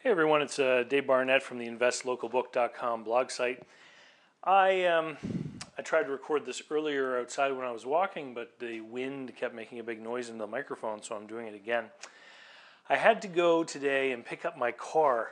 Hey everyone, it's Dave Barnett from the investlocalbook.com blog site. I tried to record this earlier outside when I was walking, but the wind kept making a big noise in the microphone, so I'm doing it again. I had to go today and pick up my car.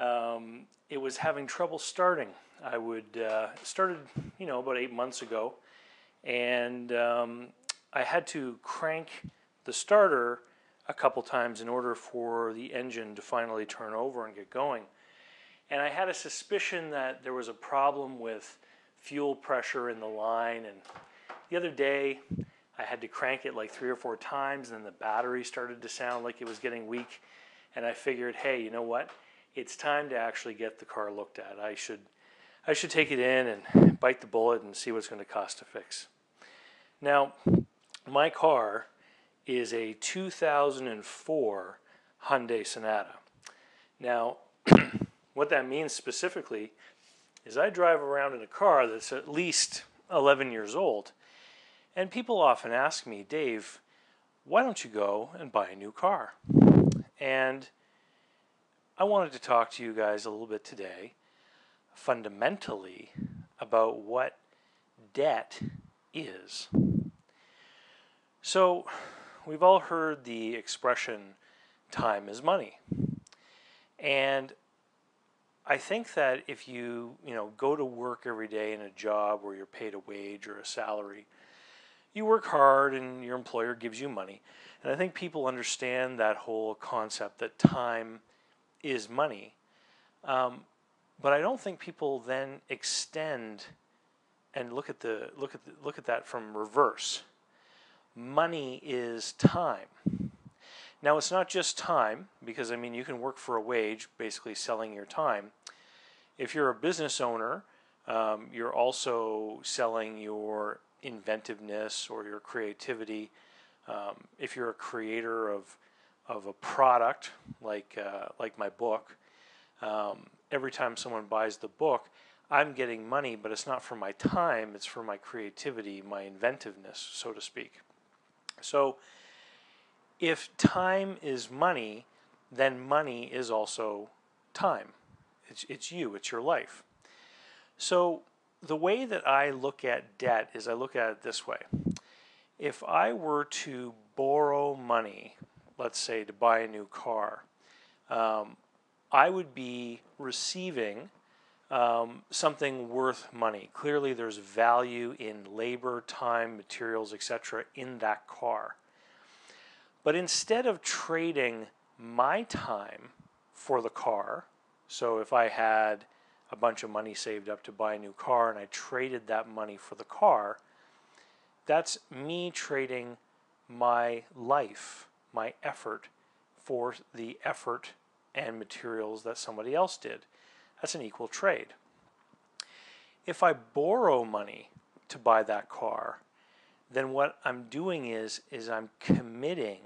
It was having trouble starting. I started, about 8 months ago, and I had to crank the starter a couple times in order for the engine to finally turn over and get going. And I had a suspicion that there was a problem with fuel pressure in the line. And the other day, I had to crank it like 3 or 4 times, and then the battery started to sound like it was getting weak. And I figured, hey, you know what? It's time to actually get the car looked at. I should take it in and bite the bullet and see what it's going to cost to fix. Now, my car is a 2004 Hyundai Sonata. Now, what that means specifically is I drive around in a car that's at least 11 years old. And people often ask me, Dave, why don't you go and buy a new car? And I wanted to talk to you guys a little bit today, fundamentally, about what debt is. So, we've all heard the expression, time is money. And I think that if you go to work every day in a job where you're paid a wage or a salary, you work hard and your employer gives you money. And I think people understand that whole concept that time is money. But I don't think people then extend and look at that from reverse. Money is time. Now, it's not just time, because you can work for a wage, basically selling your time. If you're a business owner, you're also selling your inventiveness or your creativity. If you're a creator of a product, like my book, every time someone buys the book, I'm getting money, but it's not for my time, it's for my creativity, my inventiveness, so to speak. So, if time is money, then money is also time. It's you, it's your life. So, the way that I look at debt is I look at it this way. If I were to borrow money, let's say to buy a new car, I would be receiving something worth money. Clearly there's value in labor, time, materials, etc. in that car. But instead of trading my time for the car, so if I had a bunch of money saved up to buy a new car and I traded that money for the car, that's me trading my life, my effort, for the effort and materials that somebody else did. That's an equal trade. If I borrow money to buy that car, then what I'm doing is I'm committing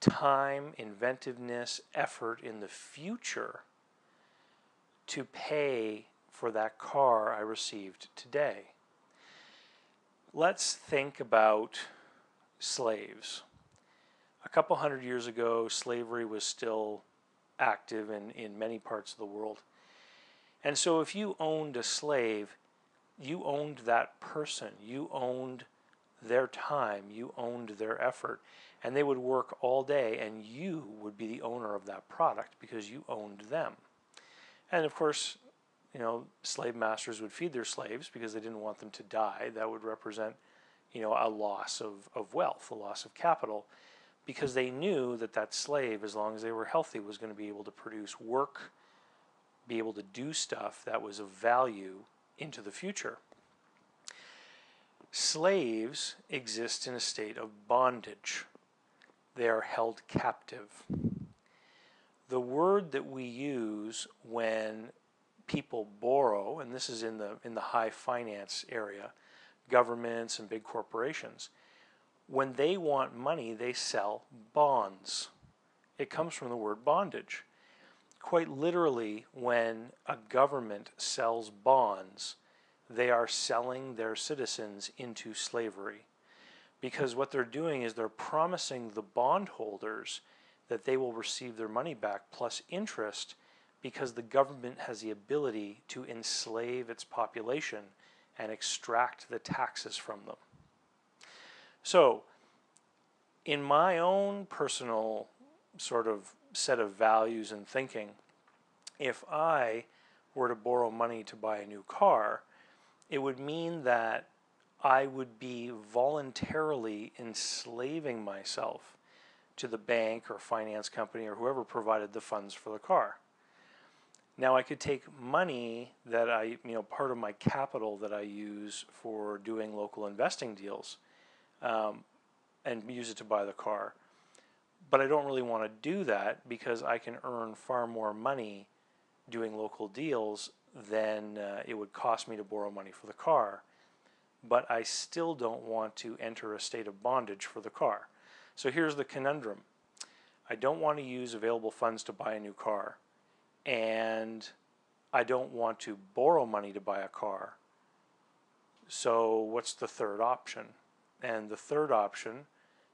time, inventiveness, effort in the future to pay for that car I received today. Let's think about slaves. A couple hundred years ago, slavery was still active in many parts of the world. And so if you owned a slave, you owned that person, you owned their time, you owned their effort, and they would work all day and you would be the owner of that product because you owned them. And of course, slave masters would feed their slaves because they didn't want them to die. That would represent, a loss of wealth, a loss of capital, because they knew that slave, as long as they were healthy, was going to be able to produce work, be able to do stuff that was of value into the future. Slaves exist in a state of bondage. They are held captive. The word that we use when people borrow, and this is in the high finance area, governments and big corporations, when they want money, they sell bonds. It comes from the word bondage. Quite literally, when a government sells bonds, they are selling their citizens into slavery. Because what they're doing is they're promising the bondholders that they will receive their money back plus interest because the government has the ability to enslave its population and extract the taxes from them. So, in my own personal sort of set of values and thinking, if I were to borrow money to buy a new car, it would mean that I would be voluntarily enslaving myself to the bank or finance company or whoever provided the funds for the car. Now I could take money that part of my capital that I use for doing local investing deals, and use it to buy the car. But I don't really want to do that because I can earn far more money doing local deals than it would cost me to borrow money for the car. But I still don't want to enter a state of bondage for the car. So here's the conundrum. I don't want to use available funds to buy a new car, and I don't want to borrow money to buy a car. So what's the third option? And the third option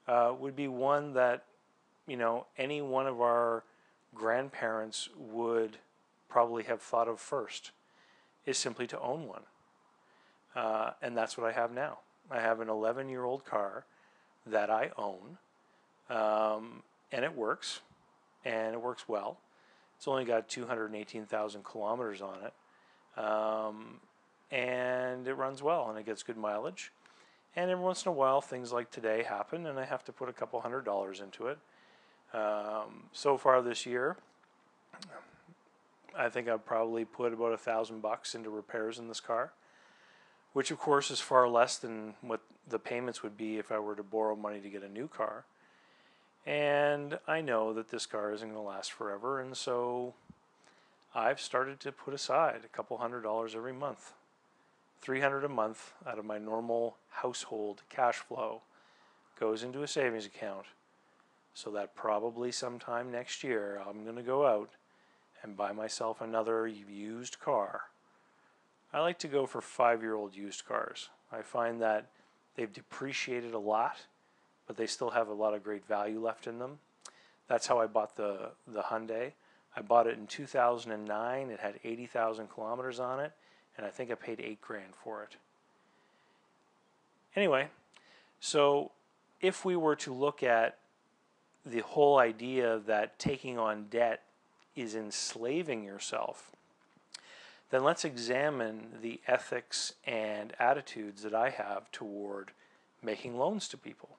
would be one that, any one of our grandparents would probably have thought of first, is simply to own one. And that's what I have now. I have an 11-year-old car that I own, and it works well. It's only got 218,000 kilometers on it, and it runs well, and it gets good mileage. And every once in a while, things like today happen, and I have to put a couple $100 into it. So far this year, I think I've probably put about $1,000 into repairs in this car, which of course is far less than what the payments would be if I were to borrow money to get a new car. And I know that this car isn't going to last forever, and so I've started to put aside a couple $100 every month. $300 a month out of my normal household cash flow goes into a savings account, so that probably sometime next year I'm going to go out and buy myself another used car. I like to go for 5-year-old used cars. I find that they've depreciated a lot, but they still have a lot of great value left in them. That's how I bought the Hyundai. I bought it in 2009. It had 80,000 kilometers on it, and I think I paid $8,000 for it. Anyway, so if we were to look at the whole idea that taking on debt is enslaving yourself, then let's examine the ethics and attitudes that I have toward making loans to people.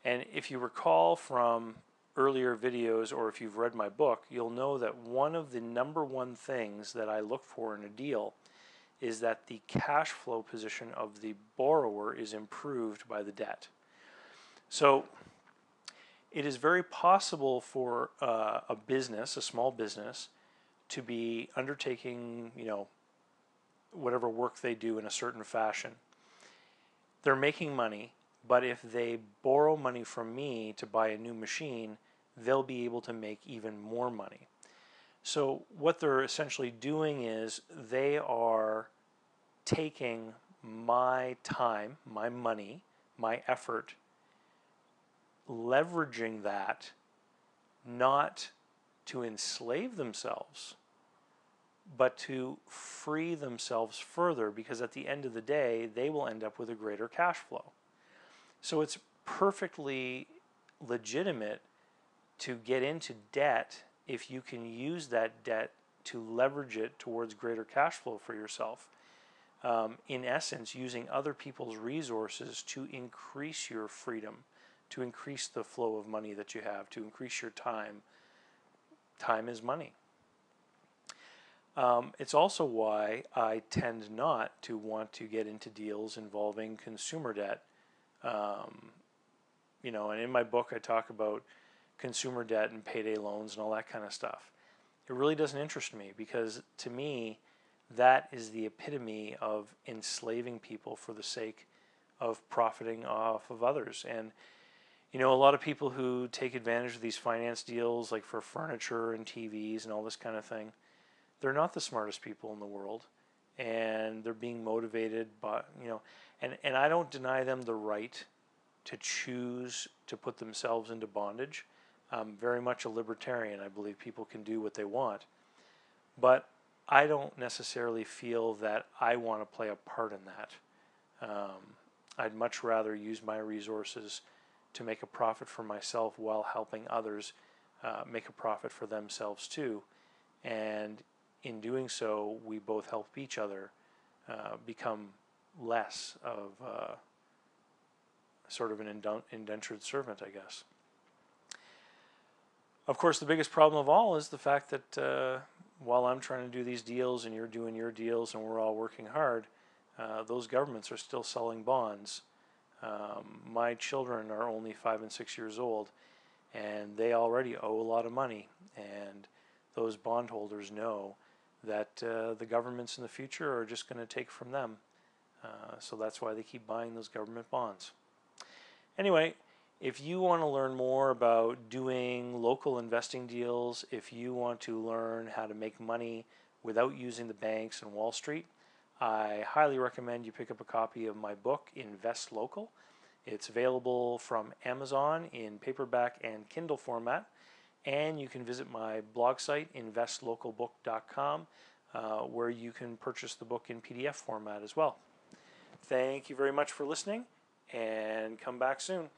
And if you recall from earlier videos, or if you've read my book, you'll know that one of the number one things that I look for in a deal is that the cash flow position of the borrower is improved by the debt. So it is very possible for a business, a small business, to be undertaking, whatever work they do in a certain fashion. They're making money, but if they borrow money from me to buy a new machine, they'll be able to make even more money. So what they're essentially doing is they are taking my time, my money, my effort, leveraging that not to enslave themselves, but to free themselves further, because at the end of the day, they will end up with a greater cash flow. So it's perfectly legitimate to get into debt if you can use that debt to leverage it towards greater cash flow for yourself. In essence, using other people's resources to increase your freedom, to increase the flow of money that you have, to increase your time. Time is money. It's also why I tend not to want to get into deals involving consumer debt. And in my book I talk about consumer debt and payday loans and all that kind of stuff. It really doesn't interest me, because to me that is the epitome of enslaving people for the sake of profiting off of others. And a lot of people who take advantage of these finance deals, like for furniture and TVs and all this kind of thing, they're not the smartest people in the world, and they're being motivated by, and I don't deny them the right to choose to put themselves into bondage, I'm very much a libertarian. I believe people can do what they want. But I don't necessarily feel that I want to play a part in that. I'd much rather use my resources to make a profit for myself while helping others make a profit for themselves too. And in doing so, we both help each other become less of sort of an indentured servant, I guess. Of course, the biggest problem of all is the fact that while I'm trying to do these deals and you're doing your deals and we're all working hard, those governments are still selling bonds. My children are only 5 and 6 years old, and they already owe a lot of money. And those bondholders know that the governments in the future are just going to take from them. So that's why they keep buying those government bonds. Anyway, if you want to learn more about doing local investing deals, if you want to learn how to make money without using the banks and Wall Street, I highly recommend you pick up a copy of my book, Invest Local. It's available from Amazon in paperback and Kindle format, and you can visit my blog site, investlocalbook.com, where you can purchase the book in PDF format as well. Thank you very much for listening, and come back soon.